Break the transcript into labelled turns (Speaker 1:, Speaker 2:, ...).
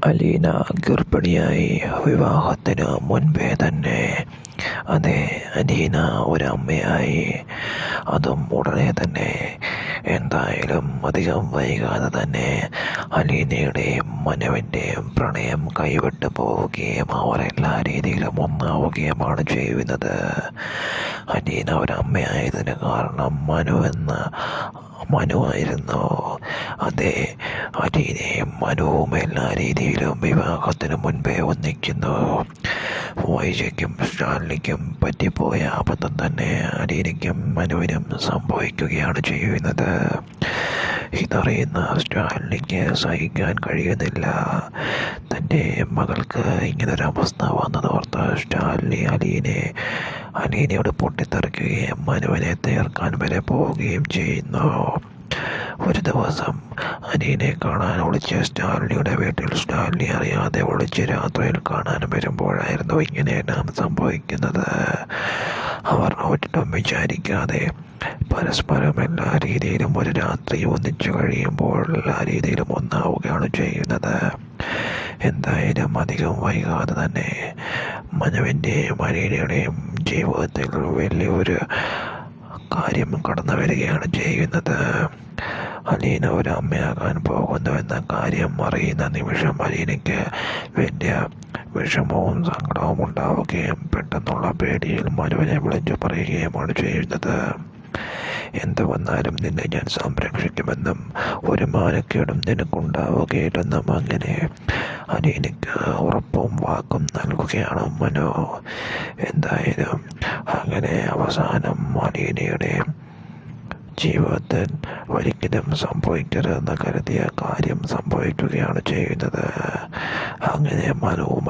Speaker 1: അലീന ഗർഭിണിയായി. വിവാഹത്തിന് മുൻപേ തന്നെ അതെ, അലീന ഒരമ്മയായി. അതും ഉടനെ തന്നെ. എന്തായാലും അധികം വൈകാതെ തന്നെ അലീനയുടെയും മനുവിൻ്റെയും പ്രണയം കൈവിട്ടു പോവുകയും അവർ എല്ലാ രീതിയിലും ഒന്നാവുകയുമാണ് ചെയ്യുന്നത്. അലീന ഒരമ്മയായതിന് കാരണം മനുവായിരുന്നു. അതെ, അലീനയും മനുവും എല്ലാ രീതിയിലും വിവാഹത്തിന് മുൻപേ ഒന്നിക്കുന്നു. വൈജയ്ക്കും സ്റ്റാലിനിക്കും പറ്റിപ്പോയ അബദ്ധം തന്നെ അലീനയ്ക്കും മനുവിനും സംഭവിക്കുകയാണ് ചെയ്യുന്നത്. ഇതറിയുന്ന സ്റ്റാലിനിക്ക് സഹിക്കാൻ കഴിയുന്നില്ല. തൻ്റെ മകൾക്ക് ഇങ്ങനൊരവസ്ഥ വന്നതോർത്ത് സ്റ്റാലിനി അലീനയോട് പൊട്ടിത്തെറിക്കുകയും മനുവിനെ തീർക്കാൻ വരെ പോവുകയും ചെയ്യുന്നു. ഒരു ദിവസം അലീനയെ കാണാൻ ഒളിച്ച് സ്റ്റാലിനിയുടെ വീട്ടിൽ സ്റ്റാലിനി അറിയാതെ ഒളിച്ച് രാത്രിയിൽ കാണാൻ വരുമ്പോഴായിരുന്നു ഇങ്ങനെയെല്ലാം സംഭവിക്കുന്നത്. അവർ ഒട്ടും വിചാരിക്കാതെ പരസ്പരം എല്ലാ രീതിയിലും ഒരു രാത്രി ഒന്നിച്ചു കഴിയുമ്പോൾ എല്ലാ രീതിയിലും ഒന്നാവുകയാണ് ചെയ്യുന്നത്. എന്തായാലും അധികം വൈകാതെ തന്നെ മനുവിൻ്റെയും അലീനയുടെയും ജീവിതത്തിൽ വലിയൊരു കാര്യം കടന്നു വരികയാണ് ചെയ്യുന്നത്. അലീന ഒരു അമ്മയാകാൻ പോകുന്നു എന്ന കാര്യം അറിയുന്ന നിമിഷം അലീനയ്ക്ക് വലിയ വിഷമവും സങ്കടവും ഉണ്ടാവുകയും പെട്ടെന്നുള്ള പേടിയിൽ മനുവിനെ വിളിച്ചു പറയുകയുമാണ് ചെയ്യുന്നത്. എന്തു വന്നാലും നിന്നെ ഞാൻ സംരക്ഷിക്കുമെന്നും ഒരു മാനക്കേടും നിനക്കുണ്ടാവുകയില്ലെന്നും അങ്ങനെ അലീനയ്ക്ക് ഉറപ്പും വാക്കും നൽകുകയാണ് മനു. എന്തായാലും അങ്ങനെ അവസാനം അലീനയുടെ ജീവിതത്തിൽ ഒരിക്കലും സംഭവിക്കരുതെന്ന് കരുതിയ കാര്യം സംഭവിക്കുകയാണ് ചെയ്യുന്നത്. അങ്ങനെ മനുവും